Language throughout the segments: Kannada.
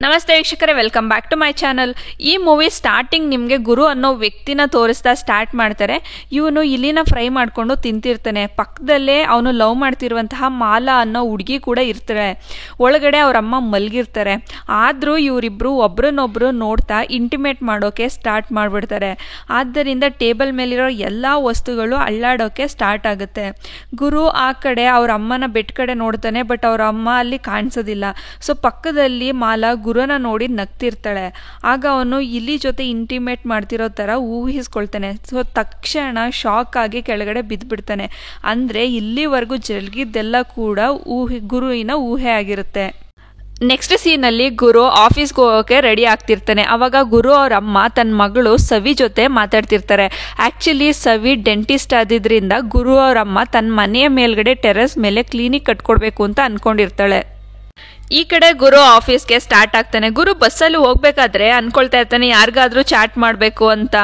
ನಮಸ್ತೆ ವೀಕ್ಷಕರೇ, welcome back to my channel. ಈ ಮೂವಿ ಸ್ಟಾರ್ಟಿಂಗ್ ನಿಮಗೆ ಗುರು ಅನ್ನೋ ವ್ಯಕ್ತಿನ ತೋರಿಸ್ತಾ ಸ್ಟಾರ್ಟ್ ಮಾಡ್ತಾರೆ. ಇವನು ಇಲಿನ ಫ್ರೈ ಮಾಡಿಕೊಂಡು ತಿಂತಿರ್ತಾನೆ. ಪಕ್ಕದಲ್ಲೇ ಅವನು ಲವ್ ಮಾಡ್ತಿರುವಂತಹ ಮಾಲಾ ಅನ್ನೋ ಹುಡುಗಿ ಕೂಡ ಇರ್ತಾರೆ. ಒಳಗಡೆ ಅವರಮ್ಮ ಮಲಗಿರ್ತಾರೆ. ಆದರೂ ಇವರಿಬ್ರು ಒಬ್ರನ್ನೊಬ್ರು ನೋಡ್ತಾ ಇಂಟಿಮೇಟ್ ಮಾಡೋಕೆ ಸ್ಟಾರ್ಟ್ ಮಾಡಿಬಿಡ್ತಾರೆ. ಆದ್ದರಿಂದ ಟೇಬಲ್ ಮೇಲಿರೋ ಎಲ್ಲ ವಸ್ತುಗಳು ಅಳ್ಳಾಡೋಕೆ ಸ್ಟಾರ್ಟ್ ಆಗುತ್ತೆ. ಗುರು ಆ ಕಡೆ ಅವ್ರ ಅಮ್ಮನ ಬೆಡ್ ಕಡೆ ನೋಡ್ತಾನೆ, ಬಟ್ ಅವ್ರ ಅಮ್ಮ ಅಲ್ಲಿ ಕಾಣಿಸೋದಿಲ್ಲ. ಸೊ ಪಕ್ಕದಲ್ಲಿ ಮಾಲಾ ಗುರುನ ನೋಡಿ ನಗ್ತಿರ್ತಾಳೆ. ಆಗ ಅವನು ಇಲಿ ಜೊತೆ ಇಂಟಿಮೇಟ್ ಮಾಡ್ತಿರೋ ಥರ ಊಹಿಸ್ಕೊಳ್ತಾನೆ. ಸೊ ತಕ್ಷಣ ಶಾಕ್ ಆಗಿ ಕೆಳಗಡೆ ಬಿದ್ದುಬಿಡ್ತಾನೆ. ಅಂದರೆ ಇಲ್ಲಿವರೆಗೂ ಜರುಗಿದ್ದೆಲ್ಲ ಕೂಡ ಗುರುವಿನ ಊಹೆ ಆಗಿರುತ್ತೆ. ನೆಕ್ಸ್ಟ್ ಸೀನಲ್ಲಿ ಗುರು ಆಫೀಸ್ಗೆ ಹೋಗೋಕೆ ರೆಡಿ ಆಗ್ತಿರ್ತಾನೆ. ಅವಾಗ ಗುರು ಅವ್ರ ಅಮ್ಮ ತನ್ನ ಮಗಳು ಸವಿ ಜೊತೆ ಮಾತಾಡ್ತಿರ್ತಾರೆ. ಆ್ಯಕ್ಚುಲಿ ಸವಿ ಡೆಂಟಿಸ್ಟ್ ಆದಿದ್ರಿಂದ ಗುರು ಅವ್ರ ಅಮ್ಮ ತನ್ನ ಮನೆಯ ಮೇಲ್ಗಡೆ ಟೆರೆಸ್ ಮೇಲೆ ಕ್ಲಿನಿಕ್ ಕಟ್ಕೊಡ್ಬೇಕು ಅಂತ ಅಂದ್ಕೊಂಡಿರ್ತಾಳೆ. ಈ ಕಡೆ ಗುರು ಆಫೀಸ್ಗೆ ಸ್ಟಾರ್ಟ್ ಆಗ್ತಾನೆ. ಗುರು ಬಸ್ಸಲ್ಲಿ ಹೋಗ್ಬೇಕಾದ್ರೆ ಅನ್ಕೊಳ್ತಾ ಇರ್ತಾನೆ ಯಾರಿಗಾದ್ರೂ ಚಾಟ್ ಮಾಡಬೇಕು ಅಂತ.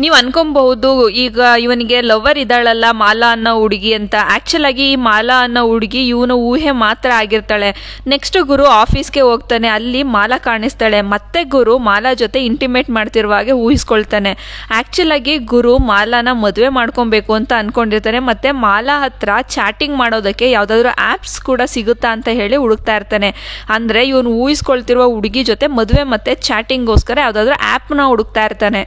ನೀವು ಅನ್ಕೊಬಹುದು ಈಗ ಇವನಿಗೆ ಲವರ್ ಇದ್ದಾಳಲ್ಲ ಮಾಲಾ ಅನ್ನೋ ಹುಡುಗಿ ಅಂತ. ಆ್ಯಕ್ಚುಲ್ ಆಗಿ ಈ ಮಾಲಾ ಅನ್ನೋ ಹುಡುಗಿ ಇವನು ಊಹೆ ಮಾತ್ರ ಆಗಿರ್ತಾಳೆ. ನೆಕ್ಸ್ಟ್ ಗುರು ಆಫೀಸ್ಗೆ ಹೋಗ್ತಾನೆ. ಅಲ್ಲಿ ಮಾಲಾ ಕಾಣಿಸ್ತಾಳೆ. ಮತ್ತೆ ಗುರು ಮಾಲಾ ಜೊತೆ ಇಂಟಿಮೇಟ್ ಮಾಡ್ತಿರುವ ಹಾಗೆ ಊಹಿಸ್ಕೊಳ್ತಾನೆ. ಆ್ಯಕ್ಚುಲ್ ಆಗಿ ಗುರು ಮಾಲಾನ ಮದುವೆ ಮಾಡ್ಕೊಬೇಕು ಅಂತ ಅನ್ಕೊಂಡಿರ್ತಾನೆ. ಮತ್ತೆ ಮಾಲಾ ಹತ್ರ ಚಾಟಿಂಗ್ ಮಾಡೋದಕ್ಕೆ ಯಾವುದಾದ್ರೂ ಆ್ಯಪ್ಸ್ ಕೂಡ ಸಿಗುತ್ತಾ ಅಂತ ಹೇಳಿ ಹುಡುಕ್ತಾ ಇರ್ತಾನೆ. ಅಂದ್ರೆ ಇವನು ಊಹಿಸ್ಕೊಳ್ತಿರುವ ಹುಡುಗಿ ಜೊತೆ ಮದುವೆ ಮತ್ತೆ ಚಾಟಿಂಗ್ಗೋಸ್ಕರ ಯಾವುದಾದ್ರೂ ಆ್ಯಪ್ನ ಹುಡುಕ್ತಾ ಇರ್ತಾನೆ.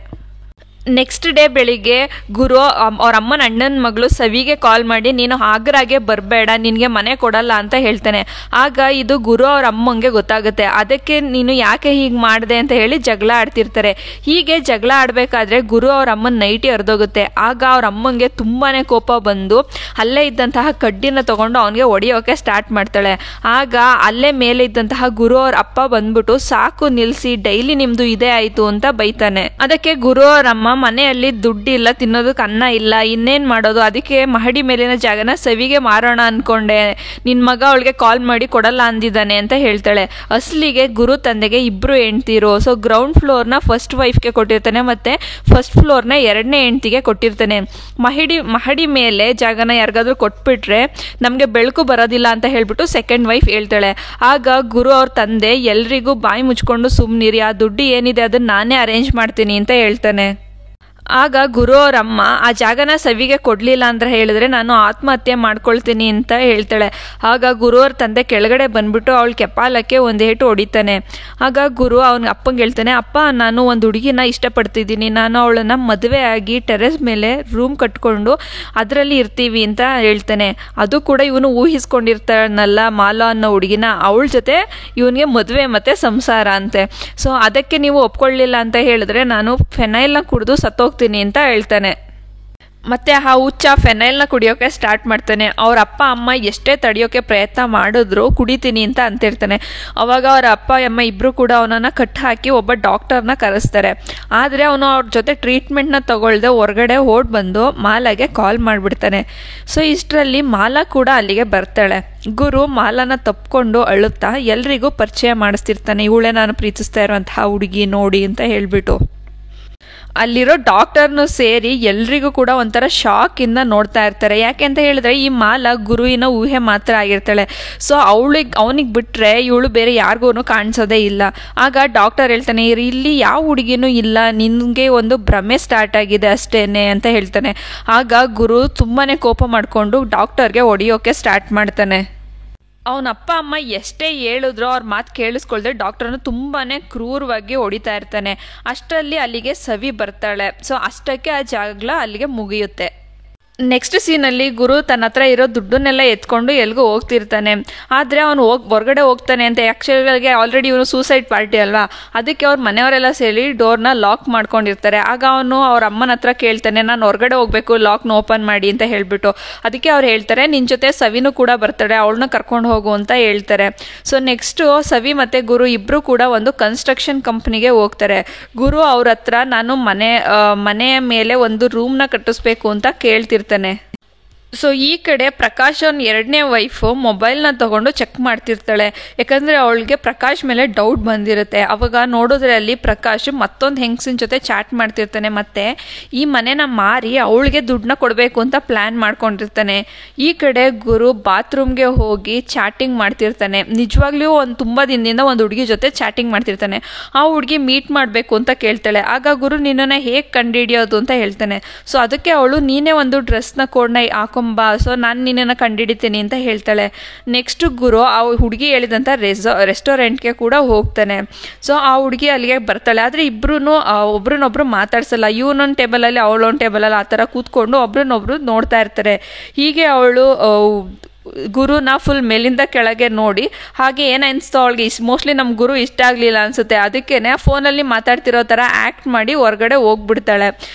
ನೆಕ್ಸ್ಟ್ ಡೇ ಬೆಳಿಗ್ಗೆ ಗುರು ಅವ್ರ ಅಮ್ಮನ ಅಣ್ಣನ ಮಗಳು ಸವಿಗೆ ಕಾಲ್ ಮಾಡಿ ನೀನು ಆಗ್ರಾಗೆ ಬರಬೇಡ, ನಿನಗೆ ಮನೆ ಕೊಡಲ್ಲ ಅಂತ ಹೇಳ್ತಾನೆ. ಆಗ ಇದು ಗುರು ಅವ್ರ ಅಮ್ಮಂಗೆ ಗೊತ್ತಾಗುತ್ತೆ. ಅದಕ್ಕೆ ನೀನು ಯಾಕೆ ಹೀಗೆ ಮಾಡಿದೆ ಅಂತ ಹೇಳಿ ಜಗಳ ಆಡ್ತಿರ್ತಾರೆ. ಹೀಗೆ ಜಗಳ ಆಡಬೇಕಾದ್ರೆ ಗುರು ಅವ್ರ ಅಮ್ಮನ ನೈಟಿ ಹರಿದೋಗುತ್ತೆ. ಆಗ ಅವ್ರ ಅಮ್ಮಂಗೆ ತುಂಬಾ ಕೋಪ ಬಂದು ಅಲ್ಲೇ ಇದ್ದಂತಹ ಕಡ್ಡಿನ ತಗೊಂಡು ಅವನಿಗೆ ಹೊಡೆಯೋಕೆ ಸ್ಟಾರ್ಟ್ ಮಾಡ್ತಾಳೆ. ಆಗ ಅಲ್ಲೇ ಮೇಲೆ ಇದ್ದಂತಹ ಗುರು ಅವ್ರ ಅಪ್ಪ ಬಂದ್ಬಿಟ್ಟು ಸಾಕು ನಿಲ್ಲಿಸಿ, ಡೈಲಿ ನಿಮ್ದು ಇದೇ ಆಯಿತು ಅಂತ ಬೈತಾನೆ. ಅದಕ್ಕೆ ಗುರು ಅವ್ರ ಅಮ್ಮ ಮನೆಯಲ್ಲಿ ದುಡ್ಡಿಲ್ಲ, ತಿನ್ನೋದಕ್ಕೆ ಅನ್ನ ಇಲ್ಲ, ಇನ್ನೇನ್ ಮಾಡೋದು, ಅದಕ್ಕೆ ಮಹಡಿ ಮೇಲಿನ ಜಾಗನ ಸವಿಗೆ ಮಾರೋಣ ಅನ್ಕೊಂಡೆ, ನಿನ್ ಮಗ ಅವಳಿಗೆ ಕಾಲ್ ಮಾಡಿ ಕೊಡಲ್ಲ ಅಂದಿದ್ದಾನೆ ಅಂತ ಹೇಳ್ತಾಳೆ. ಅಸಲಿಗೆ ಗುರು ತಂದೆಗೆ ಇಬ್ರು ಹೆಂಡ್ತಿರು. ಸೊ ಗ್ರೌಂಡ್ ಫ್ಲೋರ್ನ ಫಸ್ಟ್ ವೈಫ್ಗೆ ಕೊಟ್ಟಿರ್ತಾನೆ, ಮತ್ತೆ ಫಸ್ಟ್ ಫ್ಲೋರ್ನ ಎರಡನೇ ಹೆಂಡ್ತಿಗೆ ಕೊಟ್ಟಿರ್ತಾನೆ. ಮಹಡಿ ಮೇಲೆ ಜಾಗನ ಯಾರಿಗಾದ್ರೂ ಕೊಟ್ಬಿಟ್ರೆ ನಮಗೆ ಬೆಳಕು ಬರೋದಿಲ್ಲ ಅಂತ ಹೇಳ್ಬಿಟ್ಟು ಸೆಕೆಂಡ್ ವೈಫ್ ಹೇಳ್ತಾಳೆ. ಆಗ ಗುರು ಅವ್ರ ತಂದೆ ಎಲ್ರಿಗೂ ಬಾಯಿ ಮುಚ್ಕೊಂಡು ಸುಮ್ನಿರಿ, ಆ ದುಡ್ಡು ಏನಿದೆ ಅದನ್ನ ನಾನೇ ಅರೇಂಜ್ ಮಾಡ್ತೀನಿ ಅಂತ ಹೇಳ್ತಾನೆ. ಆಗ ಗುರು ಅವರಮ್ಮ ಆ ಜಾಗನ ಸವಿಗೆ ಕೊಡಲಿಲ್ಲ ಅಂತ ಹೇಳಿದ್ರೆ ನಾನು ಆತ್ಮಹತ್ಯೆ ಮಾಡ್ಕೊಳ್ತೀನಿ ಅಂತ ಹೇಳ್ತಾಳೆ. ಆಗ ಗುರು ಅವ್ರ ತಂದೆ ಕೆಳಗಡೆ ಬಂದ್ಬಿಟ್ಟು ಅವಳ ಕೆಪಾಲಕ್ಕೆ ಒಂದು ಏಟು ಹೊಡಿತಾನೆ. ಆಗ ಗುರು ಅವನ ಅಪ್ಪಂಗೆ ಹೇಳ್ತಾನೆ, ಅಪ್ಪ ನಾನು ಒಂದು ಹುಡುಗಿನ ಇಷ್ಟಪಡ್ತಿದ್ದೀನಿ, ನಾನು ಅವಳನ್ನ ಮದುವೆ ಆಗಿ ಟೆರೆಸ್ ಮೇಲೆ ರೂಮ್ ಕಟ್ಕೊಂಡು ಅದರಲ್ಲಿ ಇರ್ತೀವಿ ಅಂತ ಹೇಳ್ತಾನೆ. ಅದು ಕೂಡ ಇವನು ಊಹಿಸ್ಕೊಂಡಿರ್ತಾನಲ್ಲ ಮಾಲಾ ಅನ್ನೋ ಹುಡುಗಿನ, ಅವಳ ಜೊತೆ ಇವನಿಗೆ ಮದುವೆ ಮತ್ತೆ ಸಂಸಾರ ಅಂತೆ. ಸೊ ಅದಕ್ಕೆ ನೀವು ಒಪ್ಕೊಳ್ಳಿಲ್ಲ ಅಂತ ಹೇಳಿದ್ರೆ ನಾನು ಫೆನೈಲ್ನ ಕುಡಿದು ಸತ್ತೋಗ್ತೀನಿ ಅಂತ ಹೇಳ್ತಾನೆ. ಮತ್ತೆ ಆ ಹುಚ್ಚ ಫೆನೈಲ್ನ ಕುಡಿಯೋಕೆ ಸ್ಟಾರ್ಟ್ ಮಾಡ್ತಾನೆ. ಅವ್ರ ಅಪ್ಪ ಅಮ್ಮ ಎಷ್ಟೇ ತಡೆಯೋಕೆ ಪ್ರಯತ್ನ ಮಾಡಿದ್ರು ಕುಡಿತೀನಿ ಅಂತ ಅಂತಿರ್ತಾನೆ. ಅವಾಗ ಅವರ ಅಪ್ಪ ಅಮ್ಮ ಇಬ್ರು ಕೂಡ ಅವನನ್ನ ಕಟ್ ಹಾಕಿ ಒಬ್ಬ ಡಾಕ್ಟರ್ನ ಕರೆಸ್ತಾರೆ. ಆದರೆ ಅವನು ಅವ್ರ ಜೊತೆ ಟ್ರೀಟ್ಮೆಂಟ್ನ ತಗೊಳ್ದೆ ಹೊರಗಡೆ ಓಡ್ ಬಂದು ಮಾಲಾಗೆ ಕಾಲ್ ಮಾಡಿಬಿಡ್ತಾನೆ. ಸೊ ಇಷ್ಟರಲ್ಲಿ ಮಾಲಾ ಕೂಡ ಅಲ್ಲಿಗೆ ಬರ್ತಾಳೆ. ಗುರು ಮಾಲಾನ ತಪ್ಕೊಂಡು ಅಳುತ್ತಾ ಎಲ್ರಿಗೂ ಪರಿಚಯ ಮಾಡಿಸ್ತಿರ್ತಾನೆ, ಇವಳೇ ನಾನು ಪ್ರೀತಿಸ್ತಾ ಇರುವಂತಹ ಹುಡುಗಿ ನೋಡಿ ಅಂತ ಹೇಳ್ಬಿಟ್ಟು. ಅಲ್ಲಿರೋ ಡಾಕ್ಟರ್ನು ಸೇರಿ ಎಲ್ರಿಗೂ ಕೂಡ ಒಂಥರ ಶಾಕಿಂದ ನೋಡ್ತಾ ಇರ್ತಾರೆ. ಯಾಕೆ ಅಂತ ಹೇಳಿದ್ರೆ ಈ ಮಾಲಾ ಗುರುವಿನ ಊಹೆ ಮಾತ್ರ ಆಗಿರ್ತಾಳೆ. ಸೊ ಅವನಿಗೆ ಬಿಟ್ರೆ ಇವಳು ಬೇರೆ ಯಾರಿಗೂ ಕಾಣಿಸೋದೇ ಇಲ್ಲ. ಆಗ ಡಾಕ್ಟರ್ ಹೇಳ್ತಾನೆ, ಇಲ್ಲಿ ಯಾವ ಹುಡುಗಿನೂ ಇಲ್ಲ, ನಿನಗೆ ಒಂದು ಭ್ರಮೆ ಸ್ಟಾರ್ಟ್ ಆಗಿದೆ ಅಷ್ಟೇನೆ ಅಂತ ಹೇಳ್ತಾನೆ. ಆಗ ಗುರು ತುಂಬಾನೇ ಕೋಪ ಮಾಡಿಕೊಂಡು ಡಾಕ್ಟರ್ಗೆ ಹೊಡೆಯೋಕೆ ಸ್ಟಾರ್ಟ್ ಮಾಡ್ತಾನೆ. ಅವನ ಅಪ್ಪ ಅಮ್ಮ ಎಷ್ಟೇ ಹೇಳಿದ್ರು ಅವ್ರ ಮಾತು ಕೇಳಿಸ್ಕೊಳ್ದೆ ಡಾಕ್ಟರ್ನ ತುಂಬಾನೇ ಕ್ರೂರವಾಗಿ ಹೊಡಿತಾ ಇರ್ತಾನೆ. ಅಷ್ಟರಲ್ಲಿ ಅಲ್ಲಿಗೆ ಸವಿ ಬರ್ತಾಳೆ. ಸೊ ಅಷ್ಟಕ್ಕೆ ಆ ಜಗಳ ಅಲ್ಲಿಗೆ ಮುಗಿಯುತ್ತೆ. ನೆಕ್ಸ್ಟ್ ಸೀನಲ್ಲಿ ಗುರು ತನ್ನ ಹತ್ರ ಇರೋ ದುಡ್ಡನ್ನೆಲ್ಲ ಎತ್ಕೊಂಡು ಎಲ್ಗೂ ಹೋಗ್ತಿರ್ತಾನೆ. ಆದರೆ ಅವನು ಹೊರಗಡೆ ಹೋಗ್ತಾನೆ ಅಂತ ಆ್ಯಕ್ಚುಲಾಗಿ ಆಲ್ರೆಡಿ ಇವನು ಸೂಸೈಡ್ ಪಾರ್ಟಿ ಅಲ್ವಾ, ಅದಕ್ಕೆ ಅವ್ರ ಮನೆಯವರೆಲ್ಲ ಸೇರಿ ಡೋರ್ನ ಲಾಕ್ ಮಾಡ್ಕೊಂಡಿರ್ತಾರೆ. ಆಗ ಅವನು ಅವ್ರ ಅಮ್ಮನ ಹತ್ರ ಕೇಳ್ತಾನೆ, ನಾನು ಹೊರಗಡೆ ಹೋಗ್ಬೇಕು, ಲಾಕ್ನ ಓಪನ್ ಮಾಡಿ ಅಂತ ಹೇಳ್ಬಿಟ್ಟು. ಅದಕ್ಕೆ ಅವ್ರು ಹೇಳ್ತಾರೆ, ನಿನ್ನ ಜೊತೆ ಸವಿನೂ ಕೂಡ ಬರ್ತಾಳೆ, ಅವಳನ್ನ ಕರ್ಕೊಂಡು ಹೋಗು ಅಂತ ಹೇಳ್ತಾರೆ. ಸೊ ನೆಕ್ಸ್ಟು ಸವಿ ಮತ್ತೆ ಗುರು ಇಬ್ರು ಕೂಡ ಒಂದು ಕನ್ಸ್ಟ್ರಕ್ಷನ್ ಕಂಪ್ನಿಗೆ ಹೋಗ್ತಾರೆ. ಗುರು ಅವ್ರ ಹತ್ರ ನಾನು ಮನೆಯ ಮೇಲೆ ಒಂದು ರೂಮ್ನ ಕಟ್ಟಿಸ್ಬೇಕು ಅಂತ ಕೇಳ್ತಿರ್ತಾನೆ. ಸೊ ಈ ಕಡೆ ಪ್ರಕಾಶ್ ಅವ್ನ ಎರಡನೇ ವೈಫು ಮೊಬೈಲ್ನ ತೊಗೊಂಡು ಚೆಕ್ ಮಾಡ್ತಿರ್ತಾಳೆ. ಯಾಕಂದರೆ ಅವಳಿಗೆ ಪ್ರಕಾಶ್ ಮೇಲೆ ಡೌಟ್ ಬಂದಿರುತ್ತೆ. ಅವಾಗ ನೋಡಿದ್ರೆ ಅಲ್ಲಿ ಪ್ರಕಾಶ್ ಮತ್ತೊಂದು ಹೆಂಗಸಿನ ಜೊತೆ ಚಾಟ್ ಮಾಡ್ತಿರ್ತಾನೆ. ಮತ್ತು ಈ ಮನೆನ ಮಾರಿ ಅವಳಿಗೆ ದುಡ್ಡನ್ನ ಕೊಡಬೇಕು ಅಂತ ಪ್ಲ್ಯಾನ್ ಮಾಡ್ಕೊಂಡಿರ್ತಾನೆ. ಈ ಕಡೆ ಗುರು ಬಾತ್ರೂಮ್ಗೆ ಹೋಗಿ ಚಾಟಿಂಗ್ ಮಾಡ್ತಿರ್ತಾನೆ. ನಿಜವಾಗ್ಲೂ ತುಂಬ ದಿನದಿಂದ ಒಂದು ಹುಡುಗಿ ಜೊತೆ ಚಾಟಿಂಗ್ ಮಾಡ್ತಿರ್ತಾನೆ. ಆ ಹುಡುಗಿ ಮೀಟ್ ಮಾಡಬೇಕು ಅಂತ ಕೇಳ್ತಾಳೆ. ಆಗ ಗುರು ನಿನ್ನನ್ನು ಹೇಗೆ ಕಂಡುಹಿಡಿಯೋದು ಅಂತ ಹೇಳ್ತಾನೆ. ಸೊ ಅದಕ್ಕೆ ಅವಳು ನೀನೇ ಒಂದು ಡ್ರೆಸ್ನ ಕೋಡ್ನ ಹಾಕೊಂಬ, ಸೊ ನಾನು ನಿನ್ನನ್ನು ಕಂಡುಹಿಡಿತೀನಿ ಅಂತ ಹೇಳ್ತಾಳೆ. ನೆಕ್ಸ್ಟ್ ಗುರು ಆ ಹುಡುಗಿ ಹೇಳಿದಂಥ ರೆಸ್ಟೋರೆಂಟ್ಗೆ ಕೂಡ ಹೋಗ್ತಾನೆ. ಸೊ ಆ ಹುಡುಗಿ ಅಲ್ಲಿಗೆ ಬರ್ತಾಳೆ. ಆದರೆ ಇಬ್ಬರೂ ಒಬ್ರನ್ನೊಬ್ರು ಮಾತಾಡ್ಸಲ್ಲ. ಇವನೊಂದು ಟೇಬಲಲ್ಲಿ ಅವಳೊಂದು ಟೇಬಲಲ್ಲಿ ಆ ಥರ ಕೂತ್ಕೊಂಡು ಒಬ್ರನ್ನೊಬ್ರು ನೋಡ್ತಾ ಇರ್ತಾರೆ. ಹೀಗೆ ಅವಳು ಗುರುನ ಫುಲ್ ಮೇಲಿಂದ ಕೆಳಗೆ ನೋಡಿ ಹಾಗೆ ಏನು ಅನಿಸ್ತೋ ಅವಳಿಗೆ ಮೋಸ್ಟ್ಲಿ ನಮ್ಮ ಗುರು ಇಷ್ಟ ಆಗಲಿಲ್ಲ ಅನಿಸುತ್ತೆ. ಅದಕ್ಕೇ ಫೋನಲ್ಲಿ ಮಾತಾಡ್ತಿರೋ ಥರ ಆ್ಯಕ್ಟ್ ಮಾಡಿ ಹೊರಗಡೆ ಹೋಗ್ಬಿಡ್ತಾಳೆ.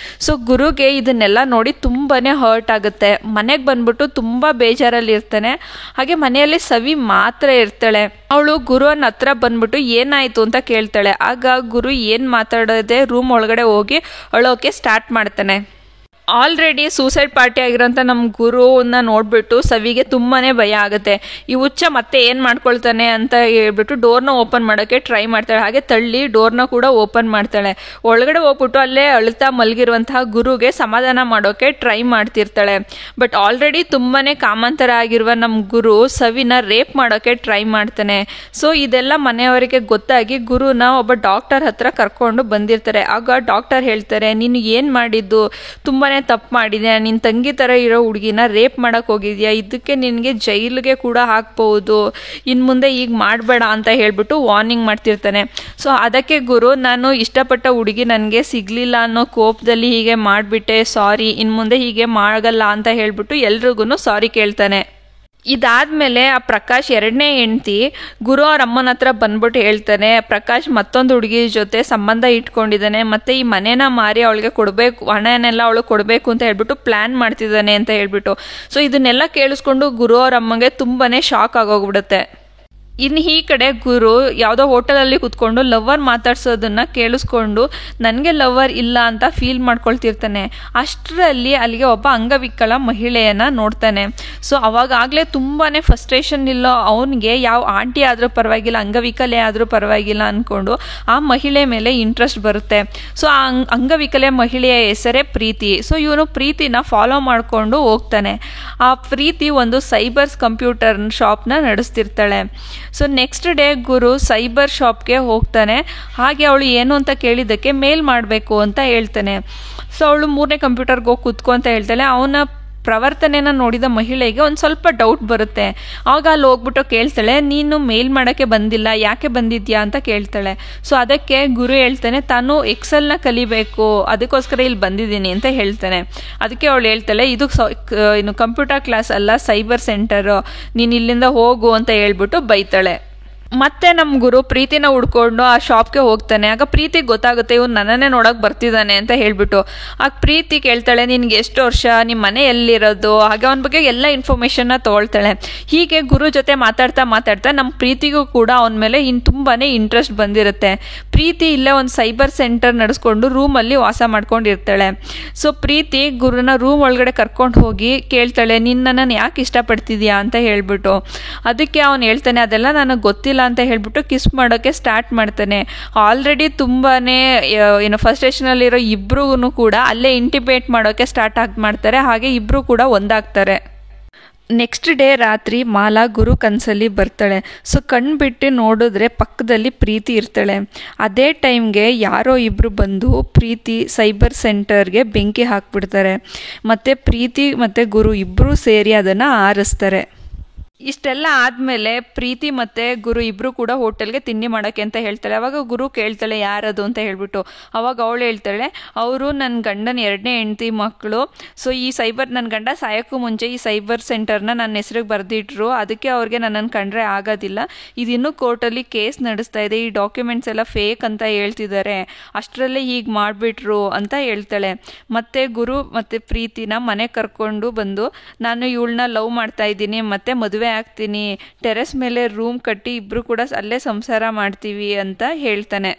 ಸೊ ಗುರುಗೆ ಇದನ್ನೆಲ್ಲ ನೋಡಿ ತುಂಬಾ ಹರ್ಟ್ ಆಗುತ್ತೆ. ಮನೆಗೆ ಬಂದ್ಬಿಟ್ಟು ತುಂಬ ಬೇಜಾರಲ್ಲಿ ಇರ್ತಾನೆ. ಹಾಗೆ ಮನೆಯಲ್ಲಿ ಸವಿ ಮಾತ್ರ ಇರ್ತಾಳೆ. ಅವಳು ಗುರುವನ್ನ ಹತ್ರ ಬಂದ್ಬಿಟ್ಟು ಏನಾಯಿತು ಅಂತ ಕೇಳ್ತಾಳೆ. ಆಗ ಗುರು ಏನು ಮಾತಾಡೋದೆ ರೂಮ್ ಒಳಗಡೆ ಹೋಗಿ ಅಳೋಕೆ ಸ್ಟಾರ್ಟ್ ಮಾಡ್ತಾನೆ. ಆಲ್ರೆಡಿ ಸೂಸೈಡ್ ಪಾರ್ಟಿ ಆಗಿರೋಂಥ ನಮ್ಮ ಗುರುವನ್ನ ನೋಡಿಬಿಟ್ಟು ಸವಿಗೆ ತುಂಬಾ ಭಯ ಆಗುತ್ತೆ. ಈ ಹುಚ್ಚ ಮತ್ತೆ ಏನು ಮಾಡ್ಕೊಳ್ತಾನೆ ಅಂತ ಹೇಳ್ಬಿಟ್ಟು ಡೋರ್ನ ಓಪನ್ ಮಾಡೋಕ್ಕೆ ಟ್ರೈ ಮಾಡ್ತಾಳೆ. ಹಾಗೆ ತಳ್ಳಿ ಡೋರ್ನ ಕೂಡ ಓಪನ್ ಮಾಡ್ತಾಳೆ. ಒಳಗಡೆ ಹೋಗ್ಬಿಟ್ಟು ಅಲ್ಲೇ ಅಳ್ತಾ ಮಲಗಿರುವಂತಹ ಗುರುಗೆ ಸಮಾಧಾನ ಮಾಡೋಕ್ಕೆ ಟ್ರೈ ಮಾಡ್ತಿರ್ತಾಳೆ. ಬಟ್ ಆಲ್ರೆಡಿ ತುಂಬಾ ಕಾಮಾಂತರ ಆಗಿರುವ ನಮ್ಮ ಗುರು ಸವಿನ ರೇಪ್ ಮಾಡೋಕ್ಕೆ ಟ್ರೈ ಮಾಡ್ತಾನೆ. ಸೊ ಇದೆಲ್ಲ ಮನೆಯವರಿಗೆ ಗೊತ್ತಾಗಿ ಗುರುನ ಒಬ್ಬ ಡಾಕ್ಟರ್ ಹತ್ರ ಕರ್ಕೊಂಡು ಬಂದಿರ್ತಾರೆ. ಆಗ ಡಾಕ್ಟರ್ ಹೇಳ್ತಾರೆ, ನೀನು ಏನು ಮಾಡಿದ್ದು ತುಂಬಾ ತಪ್ಪು ಮಾಡಿದ್ಯಾ, ನಿನ್ನ ತಂಗಿ ಥರ ಇರೋ ಹುಡುಗಿನ ರೇಪ್ ಮಾಡೋಕ್ಕೆ ಹೋಗಿದ್ಯಾ, ಇದಕ್ಕೆ ನಿನಗೆ ಜೈಲಿಗೆ ಕೂಡ ಹಾಕ್ಬೋದು, ಇನ್ನು ಮುಂದೆ ಈಗ ಮಾಡಬೇಡ ಅಂತ ಹೇಳ್ಬಿಟ್ಟು ವಾರ್ನಿಂಗ್ ಮಾಡ್ತಿರ್ತಾನೆ. ಸೊ ಅದಕ್ಕೆ ಗುರು, ನಾನು ಇಷ್ಟಪಟ್ಟ ಹುಡುಗಿ ನನಗೆ ಸಿಗಲಿಲ್ಲ ಅನ್ನೋ ಕೋಪದಲ್ಲಿ ಹೀಗೆ ಮಾಡಿಬಿಟ್ಟೆ, ಸಾರಿ, ಇನ್ನು ಮುಂದೆ ಹೀಗೆ ಮಾಡಲ್ಲ ಅಂತ ಹೇಳ್ಬಿಟ್ಟು ಎಲ್ರಿಗೂ ಸಾರಿ ಕೇಳ್ತಾನೆ. ಇದಾದ್ಮೇಲೆ ಆ ಪ್ರಕಾಶ್ ಎರಡನೇ ಹೆಂಡತಿ ಗುರು ಅವ್ರ ಅಮ್ಮನ ಹತ್ರ ಬಂದ್ಬಿಟ್ಟು ಹೇಳ್ತಾನೆ, ಪ್ರಕಾಶ್ ಮತ್ತೊಂದು ಹುಡುಗಿ ಜೊತೆ ಸಂಬಂಧ ಇಟ್ಕೊಂಡಿದ್ದಾನೆ, ಮತ್ತೆ ಈ ಮನೇನ ಮಾರಿ ಅವಳಿಗೆ ಕೊಡಬೇಕು, ಹಣನೆಲ್ಲ ಅವಳು ಕೊಡಬೇಕು ಅಂತ ಹೇಳ್ಬಿಟ್ಟು ಪ್ಲ್ಯಾನ್ ಮಾಡ್ತಿದ್ದಾನೆ ಅಂತ ಹೇಳ್ಬಿಟ್ಟು. ಸೊ ಇದನ್ನೆಲ್ಲ ಕೇಳಿಸ್ಕೊಂಡು ಗುರು ಅವ್ರ ಅಮ್ಮಗೆ ತುಂಬಾ ಶಾಕ್ ಆಗೋಗ್ಬಿಡುತ್ತೆ. ಇನ್ನು ಈ ಕಡೆ ಗುರು ಯಾವುದೋ ಹೋಟೆಲಲ್ಲಿ ಕೂತ್ಕೊಂಡು ಲವರ್ ಮಾತಾಡ್ಸೋದನ್ನು ಕೇಳಿಸ್ಕೊಂಡು ನನಗೆ ಲವರ್ ಇಲ್ಲ ಅಂತ ಫೀಲ್ ಮಾಡ್ಕೊಳ್ತಿರ್ತಾನೆ. ಅಷ್ಟರಲ್ಲಿ ಅಲ್ಲಿಗೆ ಒಬ್ಬ ಅಂಗವಿಕಲ ಮಹಿಳೆಯನ್ನು ನೋಡ್ತಾನೆ. ಸೊ ಅವಾಗಲೇ ತುಂಬಾ ಫ್ರಸ್ಟ್ರೇಷನ್ ಇಲ್ಲೋ ಅವನಿಗೆ ಯಾವ ಆಂಟಿ ಆದರೂ ಪರವಾಗಿಲ್ಲ, ಅಂಗವಿಕಲೆ ಆದರೂ ಪರವಾಗಿಲ್ಲ ಅಂದ್ಕೊಂಡು ಆ ಮಹಿಳೆ ಮೇಲೆ ಇಂಟ್ರೆಸ್ಟ್ ಬರುತ್ತೆ. ಸೊ ಆ ಅಂಗವಿಕಲೆ ಮಹಿಳೆಯ ಹೆಸರೇ ಪ್ರೀತಿ. ಸೊ ಇವನು ಪ್ರೀತಿನ ಫಾಲೋ ಮಾಡಿಕೊಂಡು ಹೋಗ್ತಾನೆ. ಆ ಪ್ರೀತಿ ಒಂದು ಸೈಬರ್ಸ್ ಕಂಪ್ಯೂಟರ್ ಶಾಪ್ನ ನಡೆಸ್ತಿರ್ತಾಳೆ. ಸೊ ನೆಕ್ಸ್ಟ್ ಡೇ ಗುರು ಸೈಬರ್ ಶಾಪ್ಗೆ ಹೋಗ್ತಾನೆ. ಹಾಗೆ ಅವಳು ಏನು ಅಂತ ಕೇಳಿದ್ದಕ್ಕೆ ಮೇಲ್ ಮಾಡಬೇಕು ಅಂತ ಹೇಳ್ತಾನೆ. ಸೊ ಅವಳು 3ನೇ ಕಂಪ್ಯೂಟರ್ಗೆ ಹೋಗಿ ಕೂತ್ಕೊ ಅಂತ ಹೇಳ್ತಾಳೆ. ಅವನ ಪ್ರವರ್ತನೆನ ನೋಡಿದ ಮಹಿಳೆಗೆ ಒಂದು ಸ್ವಲ್ಪ ಡೌಟ್ ಬರುತ್ತೆ. ಆಗ ಅಲ್ಲಿ ಹೋಗ್ಬಿಟ್ಟು ಕೇಳ್ತಾಳೆ, ನೀನು ಮೇಲ್ ಮಾಡೋಕ್ಕೆ ಬಂದಿಲ್ಲ, ಯಾಕೆ ಬಂದಿದ್ಯಾ ಅಂತ ಕೇಳ್ತಾಳೆ. ಸೊ ಅದಕ್ಕೆ ಗುರು ಹೇಳ್ತಾನೆ, ತಾನು ಎಕ್ಸೆಲ್ನ ಕಲಿಬೇಕು, ಅದಕ್ಕೋಸ್ಕರ ಇಲ್ಲಿ ಬಂದಿದ್ದೀನಿ ಅಂತ ಹೇಳ್ತಾನೆ. ಅದಕ್ಕೆ ಅವಳು ಹೇಳ್ತಾಳೆ, ಇದು ಇನ್ನು ಕಂಪ್ಯೂಟರ್ ಕ್ಲಾಸ್ ಅಲ್ಲ, ಸೈಬರ್ ಸೆಂಟರು, ನೀನು ಇಲ್ಲಿಂದ ಹೋಗು ಅಂತ ಹೇಳ್ಬಿಟ್ಟು ಬೈತಾಳೆ. ಮತ್ತೆ ನಮ್ಮ ಗುರು ಪ್ರೀತಿನ ಹುಡ್ಕೊಂಡು ಆ ಶಾಪ್ಗೆ ಹೋಗ್ತಾನೆ. ಆಗ ಪ್ರೀತಿಗೆ ಗೊತ್ತಾಗುತ್ತೆ ಇವ್ನು ನನ್ನನ್ನೇ ನೋಡೋಕೆ ಬರ್ತಿದ್ದಾನೆ ಅಂತ ಹೇಳ್ಬಿಟ್ಟು. ಆಗ ಪ್ರೀತಿ ಕೇಳ್ತಾಳೆ, ನಿನ್ಗೆ ಎಷ್ಟು ವರ್ಷ, ನಿಮ್ಮ ಮನೆ ಎಲ್ಲಿರೋದು, ಹಾಗೆ ಅವನ ಬಗ್ಗೆ ಎಲ್ಲ ಇನ್ಫಾರ್ಮೇಷನ್ನ ತೊಗೊಳ್ತಾಳೆ. ಹೀಗೆ ಗುರು ಜೊತೆ ಮಾತಾಡ್ತಾ ಮಾತಾಡ್ತಾ ನಮ್ಮ ಪ್ರೀತಿಗೂ ಕೂಡ ಅವನ ಮೇಲೆ ತುಂಬಾ ಇಂಟ್ರೆಸ್ಟ್ ಬಂದಿರುತ್ತೆ. ಪ್ರೀತಿ ಇಲ್ಲೇ ಒಂದು ಸೈಬರ್ ಸೆಂಟರ್ ನಡೆಸ್ಕೊಂಡು ರೂಮಲ್ಲಿ ವಾಸ ಮಾಡ್ಕೊಂಡಿರ್ತಾಳೆ. ಸೊ ಪ್ರೀತಿ ಗುರುನ ರೂಮ್ ಒಳಗಡೆ ಕರ್ಕೊಂಡು ಹೋಗಿ ಕೇಳ್ತಾಳೆ, ನನ್ನನ್ನು ಯಾಕೆ ಇಷ್ಟಪಡ್ತಿದ್ಯಾ ಅಂತ ಹೇಳ್ಬಿಟ್ಟು. ಅದಕ್ಕೆ ಅವನು ಹೇಳ್ತಾನೆ, ಅದೆಲ್ಲ ನನಗೆ ಗೊತ್ತಿಲ್ಲ ಅಂತ ಹೇಳ್ಬಿಟ್ಟು ಕಿಸ್ ಮಾಡೋಕ್ಕೆ ಸ್ಟಾರ್ಟ್ ಮಾಡ್ತಾನೆ. ಆಲ್ರೆಡಿ ತುಂಬಾನೇ ಫ್ರಸ್ಟ್ರೇಷನಲ್ಲಿರೋ ಇಬ್ರೂ ಕೂಡ ಅಲ್ಲೇ ಇಂಟಿಮೇಟ್ ಮಾಡೋಕ್ಕೆ ಸ್ಟಾರ್ಟ್ ಮಾಡ್ತಾರೆ. ಹಾಗೆ ಇಬ್ರು ಕೂಡ ಒಂದಾಗ್ತಾರೆ. ನೆಕ್ಸ್ಟ್ ಡೇ ರಾತ್ರಿ ಮಾಲಾ ಗುರು ಕನಸಲ್ಲಿ ಬರ್ತಾಳೆ. ಸೊ ಕಣ್ಬಿಟ್ಟು ನೋಡಿದ್ರೆ ಪಕ್ಕದಲ್ಲಿ ಪ್ರೀತಿ ಇರ್ತಾಳೆ. ಅದೇ ಟೈಮ್ಗೆ ಯಾರೋ ಇಬ್ಬರು ಬಂದು ಪ್ರೀತಿ ಸೈಬರ್ ಸೆಂಟರ್ಗೆ ಬೆಂಕಿ ಹಾಕ್ಬಿಡ್ತಾರೆ. ಮತ್ತು ಪ್ರೀತಿ ಮತ್ತು ಗುರು ಇಬ್ಬರೂ ಸೇರಿ ಅದನ್ನು ಆರಿಸ್ತಾರೆ. ಇಷ್ಟೆಲ್ಲ ಆದಮೇಲೆ ಪ್ರೀತಿ ಮತ್ತು ಗುರು ಇಬ್ಬರು ಕೂಡ ಹೋಟೆಲ್ಗೆ ತಿಂಡಿ ಮಾಡೋಕ್ಕೆ ಅಂತ ಹೇಳ್ತಾಳೆ. ಅವಾಗ ಗುರು ಕೇಳ್ತಾಳೆ ಯಾರದು ಅಂತ ಹೇಳ್ಬಿಟ್ಟು. ಅವಾಗ ಅವಳು ಹೇಳ್ತಾಳೆ, ಅವರು ನನ್ನ ಗಂಡನ ಎರಡನೇ ಹೆಂಡತಿ ಮಕ್ಕಳು. ಸೊ ಈ ನನ್ನ ಗಂಡ ಸಾಯೋಕ್ಕೂ ಮುಂಚೆ ಈ ಸೈಬರ್ ಸೆಂಟರ್ನ ನನ್ನ ಹೆಸ್ರಿಗೆ ಬರೆದಿಟ್ರು, ಅದಕ್ಕೆ ಅವ್ರಿಗೆ ನನ್ನನ್ನು ಕಂಡ್ರೆ ಆಗೋದಿಲ್ಲ, ಇದಿನ್ನೂ ಕೋರ್ಟಲ್ಲಿ ಕೇಸ್ ನಡೆಸ್ತಾ ಇದೆ, ಈ ಡಾಕ್ಯುಮೆಂಟ್ಸ್ ಎಲ್ಲ ಫೇಕ್ ಅಂತ ಹೇಳ್ತಿದ್ದಾರೆ, ಅಷ್ಟರಲ್ಲೇ ಹೀಗೆ ಮಾಡಿಬಿಟ್ರು ಅಂತ ಹೇಳ್ತಾಳೆ. ಮತ್ತು ಗುರು ಮತ್ತು ಪ್ರೀತಿನ ಮನೆ ಕರ್ಕೊಂಡು ಬಂದು, ನಾನು ಇವಳನ್ನ ಲವ್ ಮಾಡ್ತಾ ಇದ್ದೀನಿ ಮತ್ತು ಮದುವೆ ಆಗ್ತೀನಿ, ಟೆರೆಸ್ ಮೇಲೆ ರೂಮ್ ಕಟ್ಟಿ ಇಬ್ರು ಕೂಡ ಅಲ್ಲೇ ಸಂಸಾರ ಮಾಡ್ತೀವಿ ಅಂತ ಹೇಳ್ತಾನೆ.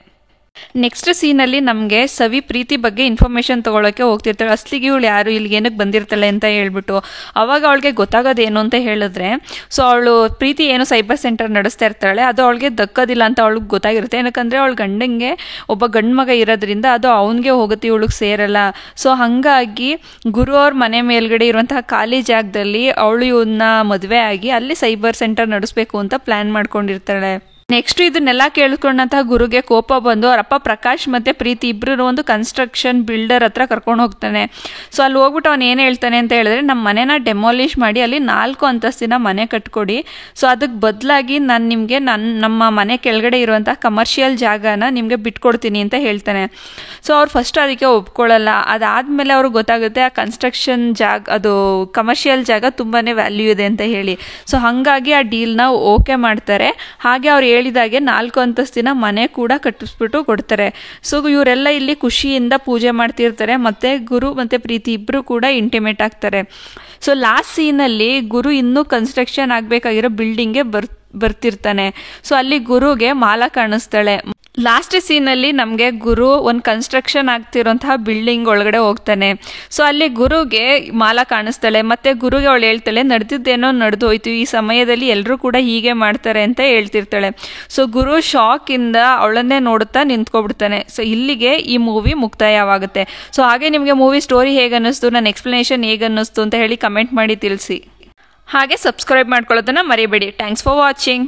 ನೆಕ್ಸ್ಟ್ ಸೀನಲ್ಲಿ ನಮಗೆ ಸವಿ ಪ್ರೀತಿ ಬಗ್ಗೆ ಇನ್ಫಾರ್ಮೇಷನ್ ತೊಗೊಳಕ್ಕೆ ಹೋಗ್ತಿರ್ತಾಳೆ. ಅಸ್ಲಿಗೆ ಇವಳು ಯಾರು, ಇಲ್ಲಿಗೆ ಏನಕ್ಕೆ ಬಂದಿರ್ತಾಳೆ ಅಂತ ಹೇಳ್ಬಿಟ್ಟು. ಅವಾಗ ಅವಳಿಗೆ ಗೊತ್ತಾಗೋದೇನು ಅಂತ ಹೇಳಿದ್ರೆ, ಸೊ ಅವಳು ಪ್ರೀತಿ ಏನು ಸೈಬರ್ ಸೆಂಟರ್ ನಡೆಸ್ತಾ ಇರ್ತಾಳೆ, ಅದು ಅವಳಿಗೆ ದಕ್ಕೋದಿಲ್ಲ ಅಂತ ಅವಳಿಗೆ ಗೊತ್ತಾಗಿರುತ್ತೆ. ಏನಕ್ಕಂದರೆ ಅವಳು ಗಂಡಂಗೆ ಒಬ್ಬ ಗಂಡು ಮಗ ಇರೋದ್ರಿಂದ ಅದು ಅವನಿಗೆ ಹೋಗುತ್ತೆ, ಇವಳಿಗೆ ಸೇರಲ್ಲ. ಸೊ ಹಾಗಾಗಿ ಗುರು ಅವ್ರ ಮನೆ ಮೇಲ್ಗಡೆ ಇರುವಂತಹ ಖಾಲಿ ಜಾಗದಲ್ಲಿ ಅವಳು ಇವನ್ನ ಮದುವೆ ಆಗಿ ಅಲ್ಲಿ ಸೈಬರ್ ಸೆಂಟರ್ ನಡೆಸಬೇಕು ಅಂತ ಪ್ಲ್ಯಾನ್ ಮಾಡ್ಕೊಂಡಿರ್ತಾಳೆ. ನೆಕ್ಸ್ಟ್ ಇದನ್ನೆಲ್ಲ ಕೇಳ್ಕೊಂಡಂತಹ ಗುರುಗೆ ಕೋಪ ಬಂದು ಅವರಪ್ಪ ಪ್ರಕಾಶ್ ಮತ್ತು ಪ್ರೀತಿ ಇಬ್ಬರು ಒಂದು ಕನ್ಸ್ಟ್ರಕ್ಷನ್ ಬಿಲ್ಡರ್ ಹತ್ರ ಕರ್ಕೊಂಡು ಹೋಗ್ತಾನೆ. ಸೊ ಅಲ್ಲಿ ಹೋಗ್ಬಿಟ್ಟು ಅವನು ಏನು ಹೇಳ್ತಾನೆ ಅಂತ ಹೇಳಿದ್ರೆ, ನಮ್ಮ ಮನೆನ ಡೆಮಾಲಿಷ್ ಮಾಡಿ ಅಲ್ಲಿ 4 ಅಂತಸ್ತಿನ ಮನೆ ಕಟ್ಕೊಡಿ. ಸೊ ಅದಕ್ಕೆ ಬದಲಾಗಿ ನಾನು ನಿಮಗೆ ನಮ್ಮ ಮನೆ ಕೆಳಗಡೆ ಇರುವಂಥ ಕಮರ್ಷಿಯಲ್ ಜಾಗನ ನಿಮಗೆ ಬಿಟ್ಕೊಡ್ತೀನಿ ಅಂತ ಹೇಳ್ತಾನೆ. ಸೊ ಅವ್ರು ಫಸ್ಟ್ ಅದಕ್ಕೆ ಒಪ್ಕೊಳ್ಳಲ್ಲ. ಅದಾದಮೇಲೆ ಅವ್ರಿಗೆ ಗೊತ್ತಾಗುತ್ತೆ ಆ ಕನ್ಸ್ಟ್ರಕ್ಷನ್ ಜಾಗ, ಅದು ಕಮರ್ಷಿಯಲ್ ಜಾಗ ತುಂಬಾ ವ್ಯಾಲ್ಯೂ ಇದೆ ಅಂತ ಹೇಳಿ. ಸೊ ಹಾಗಾಗಿ ಆ ಡೀಲ್ನ ಓಕೆ ಮಾಡ್ತಾರೆ. ಹಾಗೆ ಅವ್ರು ಹೇಳಿದಾಗೆ 4 ಅಂತಸ್ತಿನ ಮನೆ ಕೂಡ ಕಟ್ಟಿಸ್ಬಿಟ್ಟು ಕೊಡ್ತಾರೆ. ಸೊ ಇವರೆಲ್ಲ ಇಲ್ಲಿ ಖುಷಿಯಿಂದ ಪೂಜೆ ಮಾಡ್ತಿರ್ತಾರೆ. ಮತ್ತು ಗುರು ಮತ್ತು ಪ್ರೀತಿ ಇಬ್ಬರು ಕೂಡ ಇಂಟಿಮೇಟ್ ಆಗ್ತಾರೆ. ಸೊ ಲಾಸ್ಟ್ ಸೀನಲ್ಲಿ ಗುರು ಇನ್ನೂ ಕನ್ಸ್ಟ್ರಕ್ಷನ್ ಆಗಬೇಕಾಗಿರೋ ಬಿಲ್ಡಿಂಗ್ಗೆ ಬರ್ತಿರ್ತಾನೆ. ಸೊ ಅಲ್ಲಿ ಗುರುಗೆ ಮಾಲಾ ಕಾಣಿಸ್ತಾಳೆ. ಲಾಸ್ಟ್ ಸೀನಲ್ಲಿ ನಮಗೆ ಗುರು ಒಂದು ಕನ್ಸ್ಟ್ರಕ್ಷನ್ ಆಗ್ತಿರೋಂತಹ ಬಿಲ್ಡಿಂಗ್ ಒಳಗಡೆ ಹೋಗ್ತಾನೆ. ಸೊ ಅಲ್ಲಿ ಗುರುಗೆ ಮಾಲಾ ಕಾಣಿಸ್ತಾಳೆ. ಮತ್ತು ಗುರುಗೆ ಅವಳು ಹೇಳ್ತಾಳೆ, ನಡೆದಿದ್ದೇನೋ ನಡೆದು ಹೋಯ್ತು, ಈ ಸಮಯದಲ್ಲಿ ಎಲ್ಲರೂ ಕೂಡ ಹೀಗೆ ಮಾಡ್ತಾರೆ ಅಂತ ಹೇಳ್ತಿರ್ತಾಳೆ. ಸೊ ಗುರು ಶಾಕಿಂದ ಅವಳನ್ನೇ ನೋಡುತ್ತಾ ನಿಂತ್ಕೊಬಿಡ್ತಾನೆ. ಸೊ ಇಲ್ಲಿಗೆ ಈ ಮೂವಿ ಮುಕ್ತಾಯವಾಗುತ್ತೆ. ಸೊ ಹಾಗೆ ನಿಮಗೆ ಮೂವಿ ಸ್ಟೋರಿ ಹೇಗೆ ಅನ್ನಿಸ್ತು, ನನ್ನ ಎಕ್ಸ್ಪ್ಲನೇಷನ್ ಹೇಗೆ ಅನ್ನಿಸ್ತು ಅಂತ ಹೇಳಿ ಕಮೆಂಟ್ ಮಾಡಿ ತಿಳಿಸಿ. ಹಾಗೆ ಸಬ್ಸ್ಕ್ರೈಬ್ ಮಾಡ್ಕೊಳ್ಳೋದನ್ನು ಮರಿಬೇಡಿ. Thanks for watching.